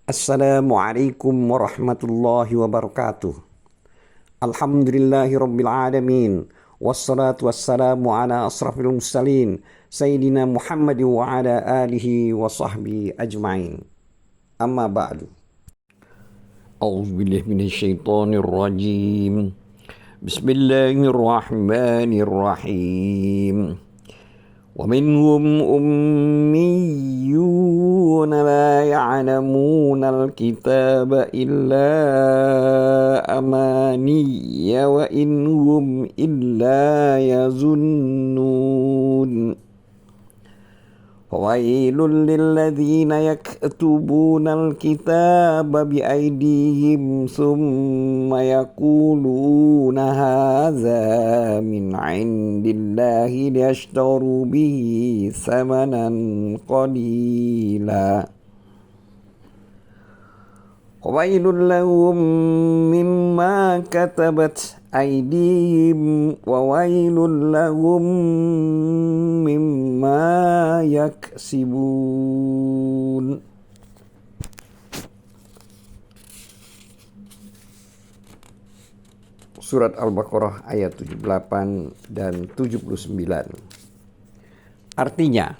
Assalamualaikum warahmatullahi wabarakatuh. Alhamdulillahi rabbil alamin. Wassalatu wassalamu ala asrafil mursalin Sayyidina Muhammad wa ala alihi wa sahbihi ajma'in. Amma ba'du. A'udzubillahi minasyaitonir rajim. Bismillahirrahmanirrahim. ومنهم أميون لا يعلمون الكتاب إلا أماني وإن هم إلا يظنون فويل للذين يكتبون الكتاب بأيديهم ثم يقولون هذا من عند الله ليشتروا به ثمنا قليلا وويل لهم مما كتبت أيديهم وويل لهم مما يكسبون. Surat Al-Baqarah ayat 78 dan 79. Artinya,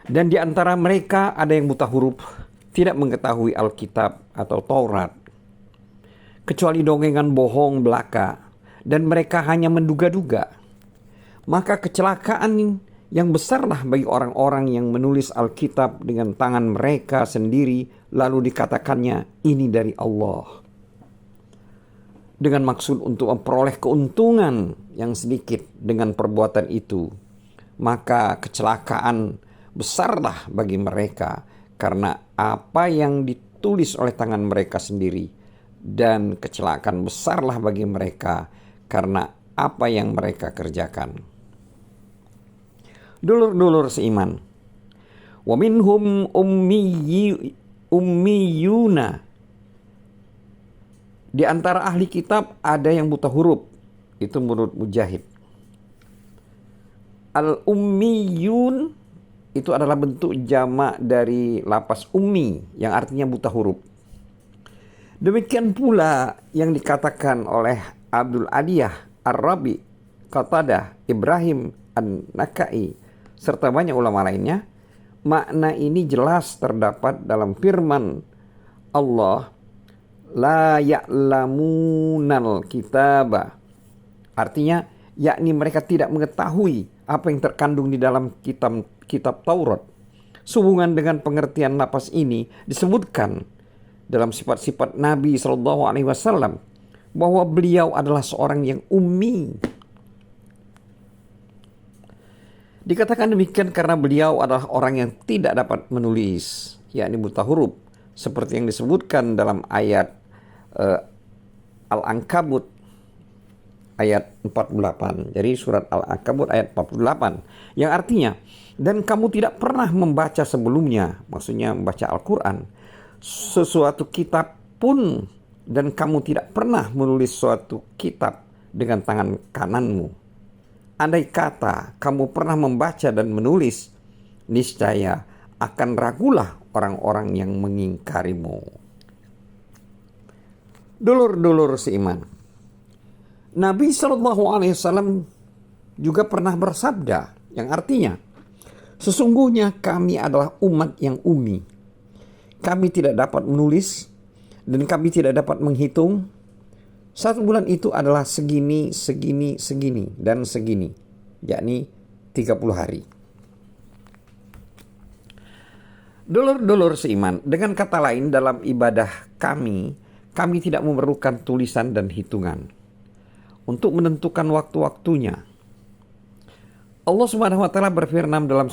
dan di antara mereka ada yang buta huruf, tidak mengetahui Alkitab atau Taurat, kecuali dongengan bohong belaka, dan mereka hanya menduga-duga. Maka kecelakaan yang besarlah bagi orang-orang yang menulis Alkitab dengan tangan mereka sendiri, lalu dikatakannya ini dari Allah, dengan maksud untuk memperoleh keuntungan yang sedikit dengan perbuatan itu. Maka kecelakaan besarlah bagi mereka karena apa yang ditulis oleh tangan mereka sendiri, dan kecelakaan besarlah bagi mereka karena apa yang mereka kerjakan. Dulur-dulur seiman, wa minhum ummiyuna, di antara ahli kitab ada yang buta huruf, itu menurut Mujahid. Al-ummiyun itu adalah bentuk jamak dari lapas ummi yang artinya buta huruf. Demikian pula yang dikatakan oleh Abdul Adiyah Ar-Rabi, Qatadah, Ibrahim An-Nakai, serta banyak ulama lainnya. Makna ini jelas terdapat dalam firman Allah, la ya'lamunal kitaba. Artinya, yakni mereka tidak mengetahui apa yang terkandung di dalam kitab Taurat. Sehubungan dengan pengertian lapas ini disebutkan dalam sifat-sifat Nabi SAW bahwa beliau adalah seorang yang ummi. Dikatakan demikian karena beliau adalah orang yang tidak dapat menulis, yakni buta huruf, seperti yang disebutkan dalam ayat Al-Ankabut ayat 48. Jadi surat Al-Ankabut ayat 48 yang artinya, dan kamu tidak pernah membaca sebelumnya, maksudnya membaca Al-Quran, sesuatu kitab pun, dan kamu tidak pernah menulis suatu kitab dengan tangan kananmu. Andai kata kamu pernah membaca dan menulis, niscaya akan ragulah orang-orang yang mengingkarimu. Dulur-dulur seiman, Nabi SAW juga pernah bersabda yang artinya, sesungguhnya kami adalah umat yang ummi. Kami tidak dapat menulis dan kami tidak dapat menghitung. Satu bulan itu adalah segini, segini, segini, dan segini, yakni 30 hari. Dulur-dulur seiman, dengan kata lain dalam ibadah kami tidak memerlukan tulisan dan hitungan untuk menentukan waktu-waktunya. Allah Subhanahu wa taala berfirman dalam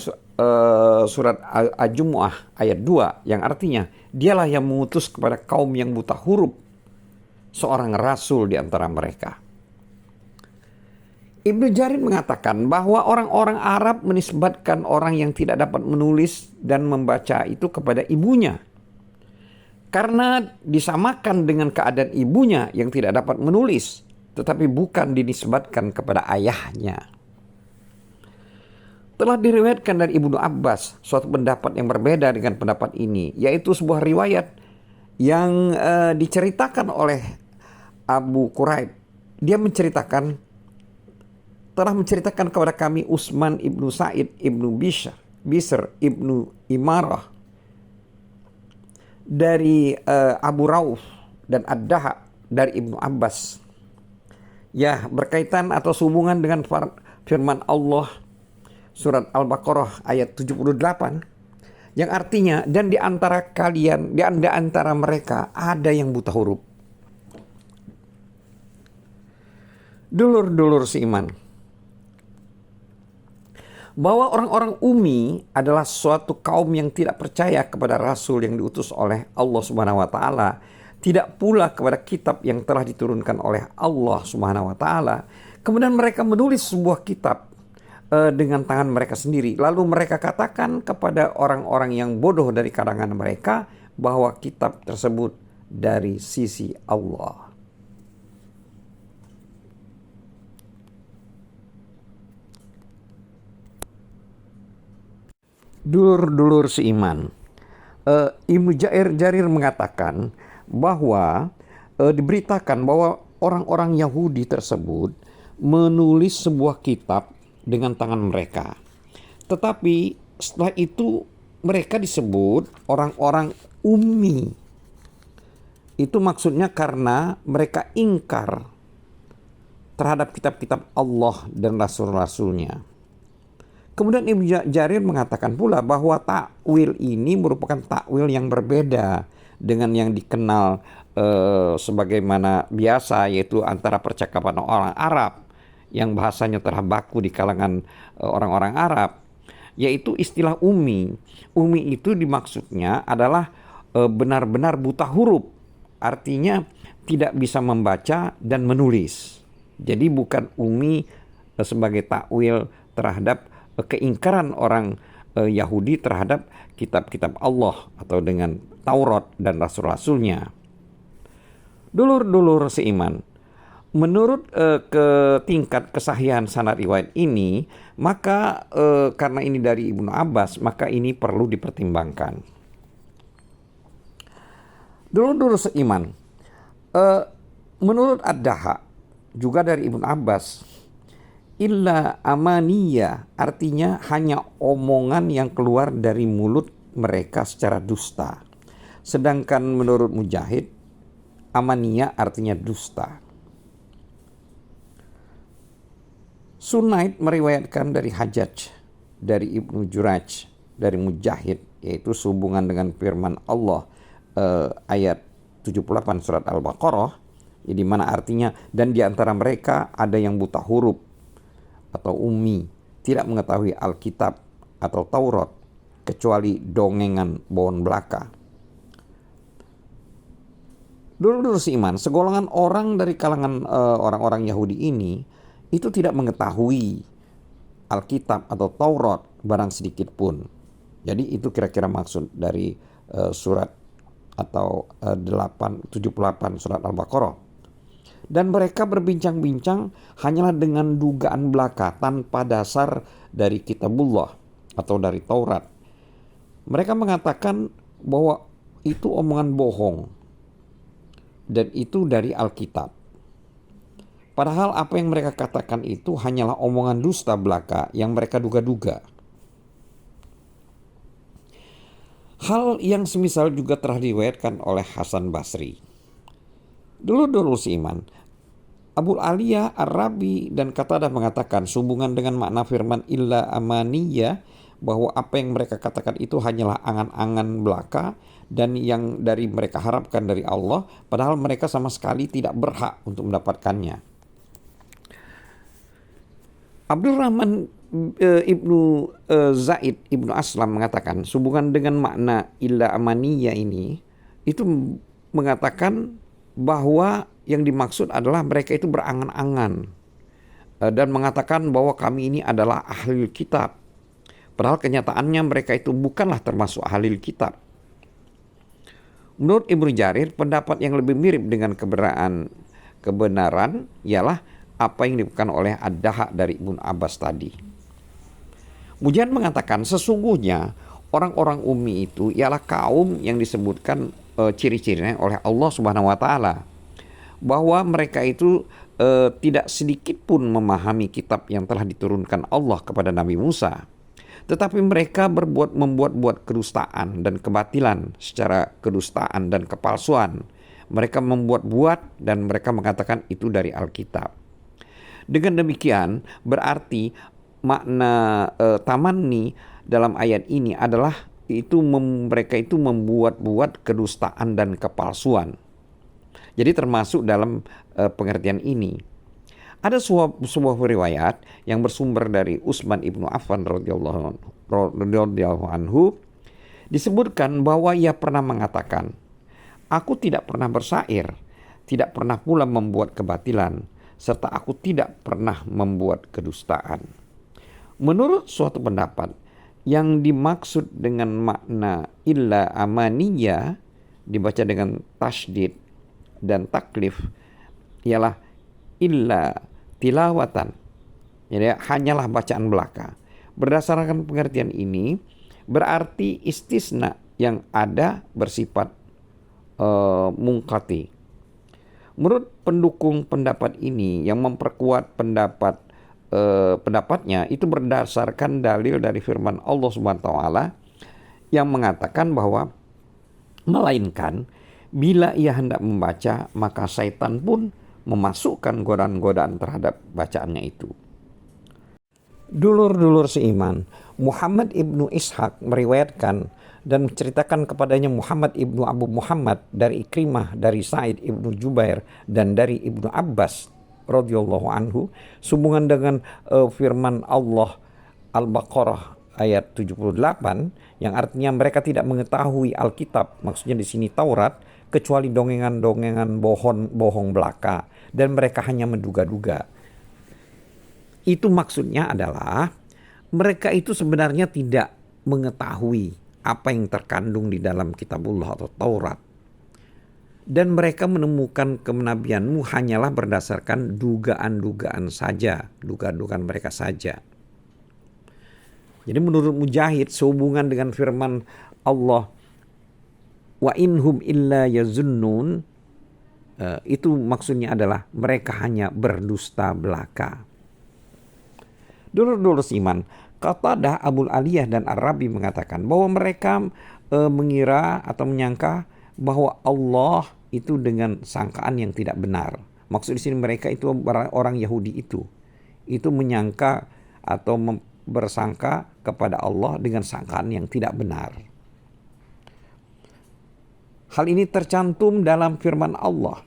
surat Al-Jumu'ah ayat 2 yang artinya, dialah yang mengutus kepada kaum yang buta huruf seorang rasul di antara mereka. Ibnu Jarir mengatakan bahwa orang-orang Arab menisbatkan orang yang tidak dapat menulis dan membaca itu kepada ibunya, karena disamakan dengan keadaan ibunya yang tidak dapat menulis, tetapi bukan dinisbatkan kepada ayahnya. Telah diriwayatkan dari Ibnu Abbas suatu pendapat yang berbeda dengan pendapat ini, yaitu sebuah riwayat yang diceritakan oleh Abu Quraib. Dia telah menceritakan kepada kami Utsman ibnu Sa'id ibnu Bisr ibnu Imarah dari Abu Rauf dan Ad-Daha dari Ibnu Abbas. Ya, berkaitan atau sehubungan dengan firman Allah surat Al-Baqarah ayat 78 yang artinya, dan di antara kalian, di antara mereka ada yang buta huruf. Dulur-dulur seiman, bahwa orang-orang Ummi adalah suatu kaum yang tidak percaya kepada Rasul yang diutus oleh Allah Subhanahu wa Ta'ala, tidak pula kepada kitab yang telah diturunkan oleh Allah Subhanahu wa Ta'ala. Kemudian mereka menulis sebuah kitab dengan tangan mereka sendiri. Lalu mereka katakan kepada orang-orang yang bodoh dari kalangan mereka bahwa kitab tersebut dari sisi Allah. Dulur-dulur seiman, Ibnu Jarir mengatakan bahwa diberitakan bahwa orang-orang Yahudi tersebut menulis sebuah kitab dengan tangan mereka. Tetapi setelah itu mereka disebut orang-orang ummi. Itu maksudnya karena mereka ingkar terhadap kitab-kitab Allah dan rasul-rasulnya. Kemudian Ibnu Jarir mengatakan pula bahwa takwil ini merupakan takwil yang berbeda dengan yang dikenal sebagaimana biasa, yaitu antara percakapan orang Arab yang bahasanya telah baku di kalangan orang-orang Arab, yaitu istilah ummi. Ummi itu dimaksudnya adalah benar-benar buta huruf, artinya tidak bisa membaca dan menulis. Jadi bukan ummi sebagai takwil terhadap keingkaran orang Yahudi terhadap kitab-kitab Allah atau dengan Taurat dan rasul-rasulnya. Dulur-dulur seiman, menurut ke tingkat kesahihan sanad riwayat ini, maka karena ini dari Ibnu Abbas, maka ini perlu dipertimbangkan. Dulur-dulur seiman, menurut Ad-Daha juga dari Ibnu Abbas, illa amaniya artinya hanya omongan yang keluar dari mulut mereka secara dusta. Sedangkan menurut Mujahid, amaniya artinya dusta. Sunaid meriwayatkan dari Hajjaj, dari Ibnu Juraj, dari Mujahid, yaitu sehubungan dengan firman Allah ayat 78 surat Al-Baqarah, di mana artinya, dan di antara mereka ada yang buta huruf atau ummi, tidak mengetahui Alkitab atau Taurat kecuali dongengan bawaan belaka. Dulur-dulur seiman, segolongan orang dari kalangan orang-orang Yahudi ini itu tidak mengetahui Alkitab atau Taurat barang sedikit pun. Jadi itu kira-kira maksud dari surat atau 78 surat Al-Baqarah. Dan mereka berbincang-bincang hanyalah dengan dugaan belaka tanpa dasar dari kitabullah atau dari Taurat. Mereka mengatakan bahwa itu omongan bohong dan itu dari Alkitab. Padahal apa yang mereka katakan itu hanyalah omongan dusta belaka yang mereka duga-duga. Hal yang semisal juga telah diriwayatkan oleh Hasan Basri. Dulur-dulur seiman, Abu Aliyah Ar-Rabi dan Qatadah mengatakan sehubungan dengan makna firman illa amaniyah, bahwa apa yang mereka katakan itu hanyalah angan-angan belaka dan yang dari mereka harapkan dari Allah, padahal mereka sama sekali tidak berhak untuk mendapatkannya. Abdul Rahman Ibnu Zaid Ibnu Aslam mengatakan sehubungan dengan makna illa amaniyah ini, itu mengatakan bahwa yang dimaksud adalah mereka itu berangan-angan dan mengatakan bahwa kami ini adalah ahli kitab. Padahal kenyataannya mereka itu bukanlah termasuk ahli kitab. Menurut Ibnu Jarir, pendapat yang lebih mirip dengan kebenaran ialah apa yang dilakukan oleh Ad-Daha dari Ibnu Abbas tadi. Mujahid mengatakan sesungguhnya orang-orang ummi itu ialah kaum yang disebutkan ciri-cirinya oleh Allah Subhanahu wa taala, bahwa mereka itu tidak sedikit pun memahami kitab yang telah diturunkan Allah kepada Nabi Musa, tetapi mereka membuat kedustaan dan kebatilan secara kedustaan dan kepalsuan. Mereka membuat-buat dan mereka mengatakan itu dari Alkitab. Dengan demikian berarti makna tamanni dalam ayat ini adalah mereka itu membuat-buat kedustaan dan kepalsuan. Jadi termasuk dalam pengertian ini. Ada sebuah riwayat yang bersumber dari Utsman ibnu Affan radhiyallahu anhu, disebutkan bahwa ia pernah mengatakan, "Aku tidak pernah bersair, tidak pernah pula membuat kebatilan, serta aku tidak pernah membuat kedustaan." Menurut suatu pendapat, yang dimaksud dengan makna illa amaniyya dibaca dengan tasydid dan taklif ialah illa tilawatan, jadi hanyalah bacaan belaka. Berdasarkan pengertian ini berarti istisna yang ada bersifat mungkati. Menurut pendukung pendapat ini yang memperkuat pendapatnya itu berdasarkan dalil dari firman Allah Subhanahu wa taala yang mengatakan bahwa melainkan bila ia hendak membaca, maka syaitan pun memasukkan godaan-godaan terhadap bacaannya itu. Dulur-dulur seiman, Muhammad ibnu Ishaq meriwayatkan dan menceritakan kepadanya Muhammad ibnu Abu Muhammad dari Ikrimah, dari Sa'id ibnu Jubair, dan dari Ibnu Abbas radhiyallahu anhu, sehubungan dengan firman Allah Al-Baqarah ayat 78 yang artinya mereka tidak mengetahui Alkitab, maksudnya di sini Taurat, kecuali dongengan-dongengan bohong belaka, dan mereka hanya menduga-duga. Itu maksudnya adalah mereka itu sebenarnya tidak mengetahui apa yang terkandung di dalam kitabullah atau Taurat. Dan mereka menemukan kenabianmu hanyalah berdasarkan dugaan-dugaan saja, dugaan-dugaan mereka saja. Jadi menurut Mujahid, sehubungan dengan firman Allah, wa inhum illa yazunnun, itu maksudnya adalah mereka hanya berdusta belaka. Dulur-dulur iman, Qatadah, Abul Aliyah, dan Ar-Rabi mengatakan bahwa mereka mengira atau menyangka bahwa Allah itu dengan sangkaan yang tidak benar. Maksud di sini mereka itu orang Yahudi itu menyangka atau bersangka kepada Allah dengan sangkaan yang tidak benar. Hal ini tercantum dalam firman Allah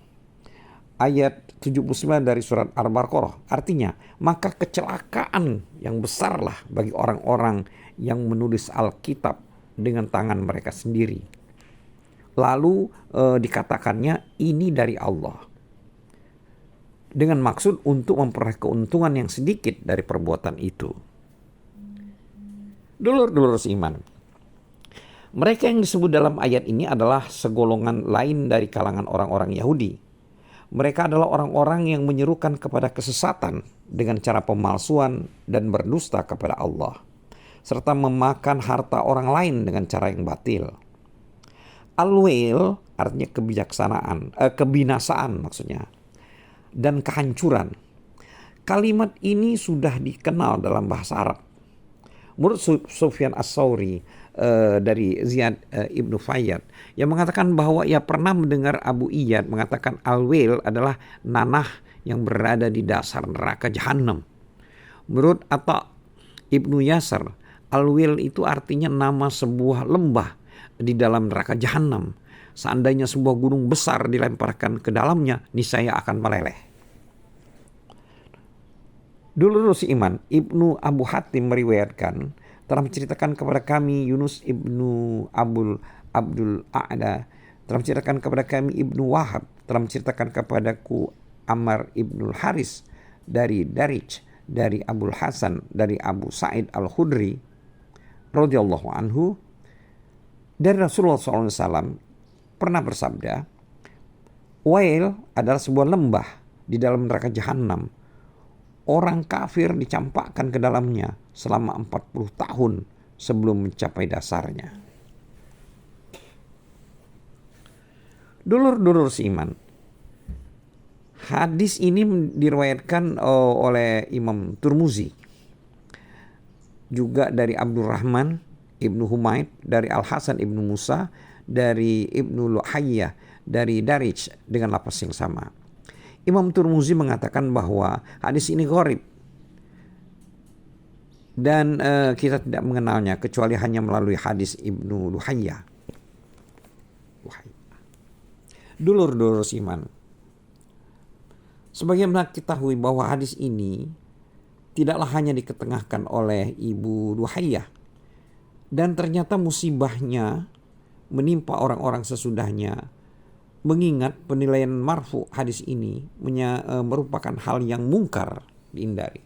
ayat 79 dari surat Al-Baqarah. Artinya, maka kecelakaan yang besarlah bagi orang-orang yang menulis Alkitab dengan tangan mereka sendiri. Lalu dikatakannya ini dari Allah, dengan maksud untuk memperoleh keuntungan yang sedikit dari perbuatan itu. Dulur-dulur seiman, mereka yang disebut dalam ayat ini adalah segolongan lain dari kalangan orang-orang Yahudi. Mereka adalah orang-orang yang menyerukan kepada kesesatan dengan cara pemalsuan dan berdusta kepada Allah, serta memakan harta orang lain dengan cara yang batil. Al-wail artinya kebinasaan maksudnya, dan kehancuran. Kalimat ini sudah dikenal dalam bahasa Arab. Menurut Sufyan As-Tsauri dari Ziyad ibnu Fayyad yang mengatakan bahwa ia pernah mendengar Abu Iyad mengatakan al-wail adalah nanah yang berada di dasar neraka Jahannam. Menurut Atta ibnu Yasar, al-wail itu artinya nama sebuah lembah di dalam neraka Jahannam. Seandainya sebuah gunung besar dilemparkan ke dalamnya, niscaya akan meleleh. Dulu iman, Ibnu Abu Hatim meriwayatkan telah menceritakan kepada kami Yunus ibnu Abdul A'la, telah menceritakan kepada kami Ibnu Wahab, telah menceritakan kepadaku Ammar ibnu Haris dari Darij, dari Abul Hasan, dari Abu Sa'id Al-Khudri radhiyallahu anhu, dari Rasulullah SAW pernah bersabda, wail adalah sebuah lembah di dalam neraka Jahannam. Orang kafir dicampakkan ke dalamnya selama 40 tahun sebelum mencapai dasarnya. Dulur-dulur seiman, hadis ini diriwayatkan oleh Imam Turmuzi, juga dari Abdurrahman Ibnu Humaid, dari Al-Hasan Ibnu Musa, dari Ibnu Luhayyah, dari Darij dengan lafaz yang sama. Imam Turmuzi mengatakan bahwa hadis ini gharib dan kita tidak mengenalnya kecuali hanya melalui hadis Ibnu Luhayyah. Dulur-dulur iman, sebagaimana kita ketahui bahwa hadis ini tidaklah hanya diketengahkan oleh Ibu Luhayyah, dan ternyata musibahnya menimpa orang-orang sesudahnya, mengingat penilaian marfu hadis ini merupakan hal yang mungkar, dihindari.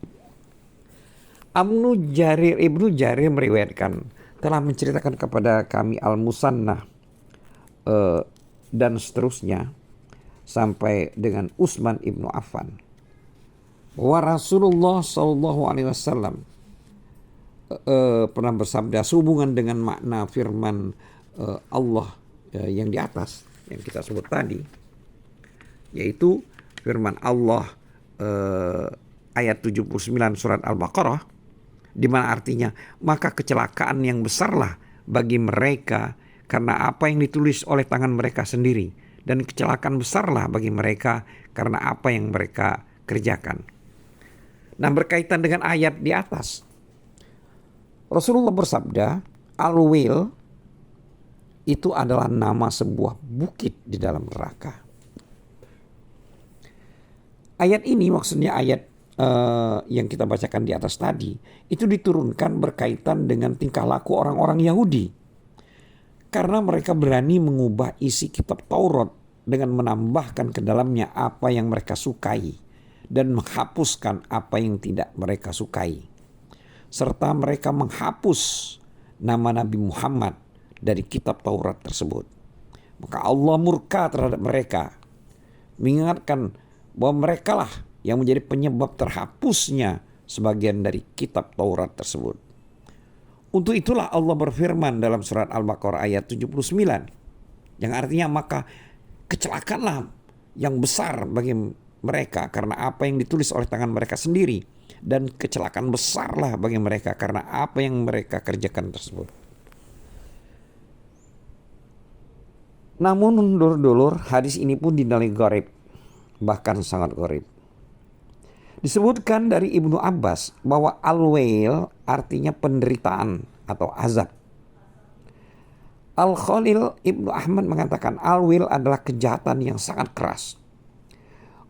Ibnu Jarir meriwayatkan telah menceritakan kepada kami Al-Musannah dan seterusnya sampai dengan Utsman ibnu Affan. Wa Rasulullah sallallahu alaihi wasallam pernah bersabda sehubungan dengan makna firman Allah yang di atas yang kita sebut tadi, yaitu firman Allah ayat 79 surat Al-Baqarah, di mana artinya maka kecelakaan yang besarlah bagi mereka karena apa yang ditulis oleh tangan mereka sendiri, dan kecelakaan besarlah bagi mereka karena apa yang mereka kerjakan. Nah, berkaitan dengan ayat di atas, Rasulullah bersabda, Al-Wil itu adalah nama sebuah bukit di dalam neraka. Ayat ini maksudnya ayat yang kita bacakan di atas tadi, itu diturunkan berkaitan dengan tingkah laku orang-orang Yahudi. Karena mereka berani mengubah isi kitab Taurat dengan menambahkan ke dalamnya apa yang mereka sukai dan menghapuskan apa yang tidak mereka sukai. Serta mereka menghapus nama Nabi Muhammad dari kitab Taurat tersebut. Maka Allah murka terhadap mereka, mengingatkan bahwa merekalah yang menjadi penyebab terhapusnya sebagian dari kitab Taurat tersebut. Untuk itulah Allah berfirman dalam surat Al-Baqarah ayat 79, yang artinya maka kecelakaanlah yang besar bagi mereka karena apa yang ditulis oleh tangan mereka sendiri, dan kecelakaan besarlah bagi mereka karena apa yang mereka kerjakan tersebut. Namun dulur-dulur, hadis ini pun dinilai gharib, bahkan sangat gharib. Disebutkan dari Ibnu Abbas bahwa al-wail artinya penderitaan atau azab. Al-Khalil Ibnu Ahmad mengatakan al-wail adalah kejahatan yang sangat keras.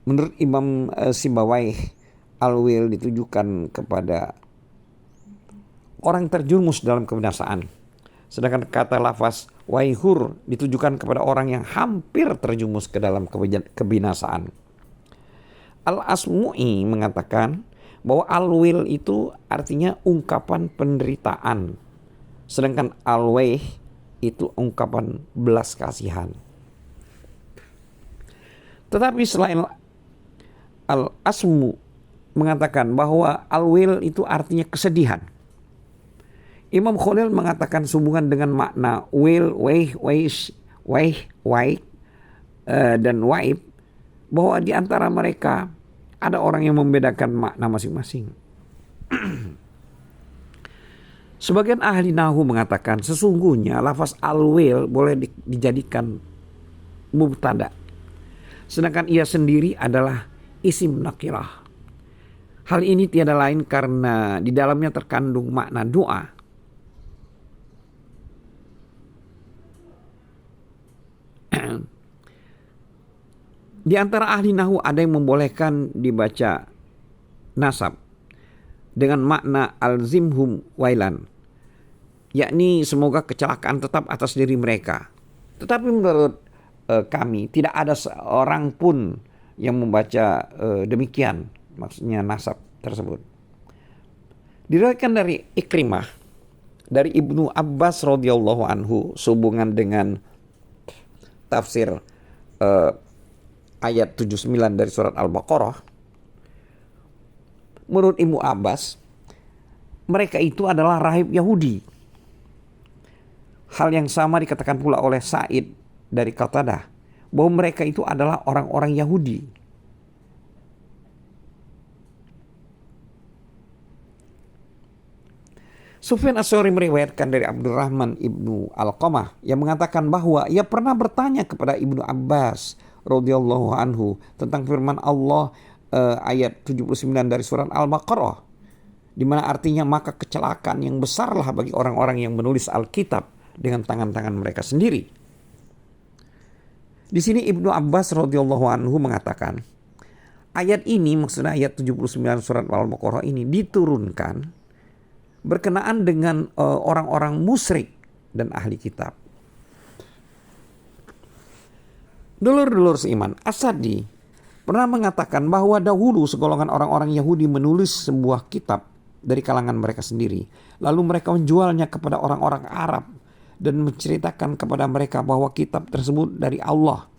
Menurut Imam Sibawaih, al-wail ditujukan kepada orang terjerumus dalam kebinasaan. Sedangkan kata lafaz waihur ditujukan kepada orang yang hampir terjerumus ke dalam kebinasaan. Al-Asmu'i mengatakan bahwa al-wil itu artinya ungkapan penderitaan, sedangkan al-waih itu ungkapan belas kasihan. Tetapi selain Al-Asmu mengatakan bahwa al-wil itu artinya kesedihan, Imam Khalil mengatakan sehubungan dengan makna wil, waih, dan waib, bahwa di antara mereka ada orang yang membedakan makna masing-masing. Sebagian ahli nahwu mengatakan sesungguhnya lafaz al-wil boleh dijadikan mubtada, sedangkan ia sendiri adalah isim nakirah. Hal ini tiada lain karena di dalamnya terkandung makna doa. Di antara ahli nahwu ada yang membolehkan dibaca nasab dengan makna alzimhum wailan, yakni semoga kecelakaan tetap atas diri mereka. Tetapi menurut kami tidak ada seorang pun yang membaca demikian, maksudnya nasab tersebut. Diriwayatkan dari Ikrimah dari Ibnu Abbas radhiyallahu anhu sehubungan dengan tafsir ayat 79 dari surat Al-Baqarah. Menurut Ibnu Abbas, mereka itu adalah rahib Yahudi. Hal yang sama dikatakan pula oleh Sa'id dari Qatadah bahwa mereka itu adalah orang-orang Yahudi. Sufyan Ats-Tsauri meriwayatkan dari Abdurrahman ibnu Alqamah yang mengatakan bahwa ia pernah bertanya kepada Ibnu Abbas radhiyallahu anhu tentang firman Allah ayat 79 dari surat Al-Baqarah, di mana artinya maka kecelakaan yang besarlah bagi orang-orang yang menulis Alkitab dengan tangan-tangan mereka sendiri. Di sini Ibnu Abbas radhiyallahu anhu mengatakan ayat ini, maksudnya ayat 79 surat Al-Baqarah ini diturunkan berkenaan dengan orang-orang musyrik dan ahli kitab. Dulur-dulur seiman, As-Sadi pernah mengatakan bahwa dahulu segolongan orang-orang Yahudi menulis sebuah kitab dari kalangan mereka sendiri. Lalu mereka menjualnya kepada orang-orang Arab dan menceritakan kepada mereka bahwa kitab tersebut dari Allah.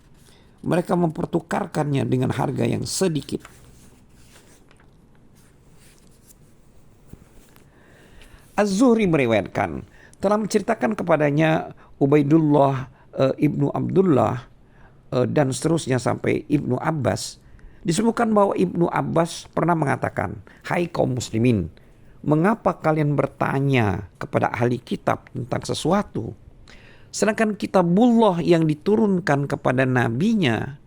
Mereka mempertukarkannya dengan harga yang sedikit. Az-Zuhri meriwayatkan telah menceritakan kepadanya Ubaidullah ibnu Abdullah dan seterusnya sampai Ibnu Abbas. Disebutkan bahwa Ibnu Abbas pernah mengatakan, "Hai kaum muslimin, mengapa kalian bertanya kepada ahli kitab tentang sesuatu, sedangkan kitabullah yang diturunkan kepada nabinya,"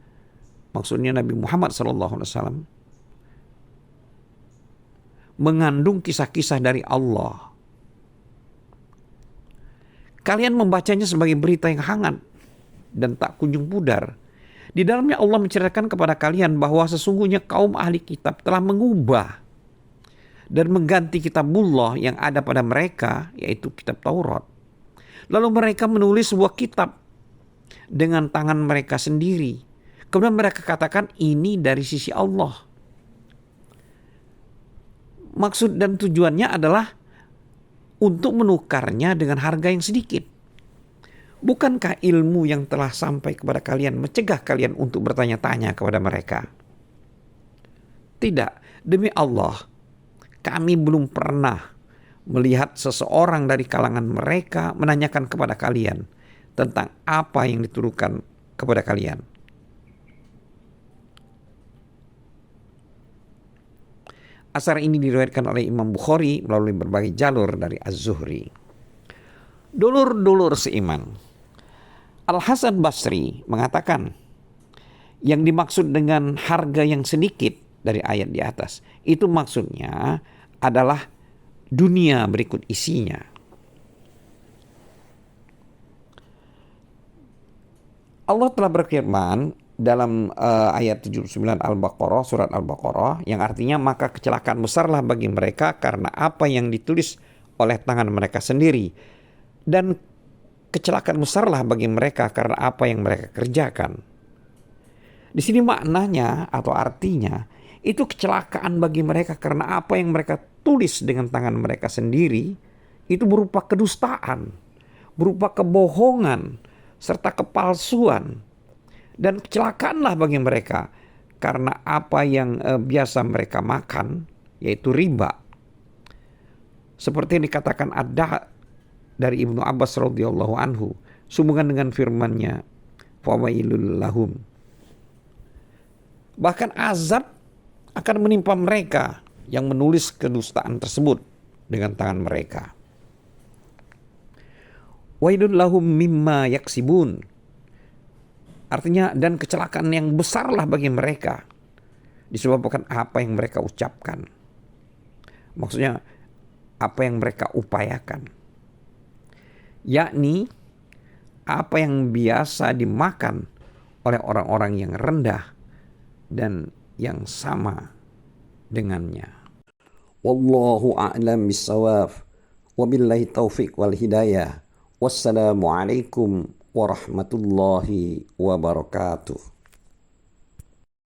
maksudnya Nabi Muhammad SAW, "mengandung kisah-kisah dari Allah. Kalian membacanya sebagai berita yang hangat dan tak kunjung pudar. Di dalamnya Allah menceritakan kepada kalian bahwa sesungguhnya kaum ahli kitab telah mengubah dan mengganti kitabullah yang ada pada mereka, yaitu kitab Taurat. Lalu mereka menulis sebuah kitab dengan tangan mereka sendiri. Kemudian mereka katakan ini dari sisi Allah. Maksud dan tujuannya adalah untuk menukarnya dengan harga yang sedikit. Bukankah ilmu yang telah sampai kepada kalian mencegah kalian untuk bertanya-tanya kepada mereka? Tidak, demi Allah, kami belum pernah melihat seseorang dari kalangan mereka menanyakan kepada kalian tentang apa yang diturunkan kepada kalian. Asar ini diriwayatkan oleh Imam Bukhari melalui berbagai jalur dari Az-Zuhri. Dulur-dulur seiman, Al-Hasan Basri mengatakan yang dimaksud dengan harga yang sedikit dari ayat di atas itu maksudnya adalah dunia berikut isinya. Allah telah berfirman dalam ayat 79 Al-Baqarah, surat Al-Baqarah, yang artinya maka kecelakaan besarlah bagi mereka karena apa yang ditulis oleh tangan mereka sendiri, dan kecelakaan besarlah bagi mereka karena apa yang mereka kerjakan. Di sini maknanya atau artinya itu kecelakaan bagi mereka karena apa yang mereka tulis dengan tangan mereka sendiri itu berupa kedustaan, berupa kebohongan serta kepalsuan. Dan kecelakaanlah bagi mereka karena apa yang biasa mereka makan, yaitu riba. Seperti yang dikatakan ada dari Ibnu Abbas radhiyallahu anhu sehubungan dengan firman-Nya, "Fawailul lahum." Bahkan azab akan menimpa mereka yang menulis kedustaan tersebut dengan tangan mereka. Wailul lahum mimma yaksibun. Artinya, dan kecelakaan yang besarlah bagi mereka disebabkan apa yang mereka ucapkan. Maksudnya apa yang mereka upayakan. Yakni apa yang biasa dimakan oleh orang-orang yang rendah dan yang sama dengannya. Wallahu a'lam bissawab. Wabillahi taufiq wal hidayah. Wassalamualaikum warahmatullahi wabarakatuh.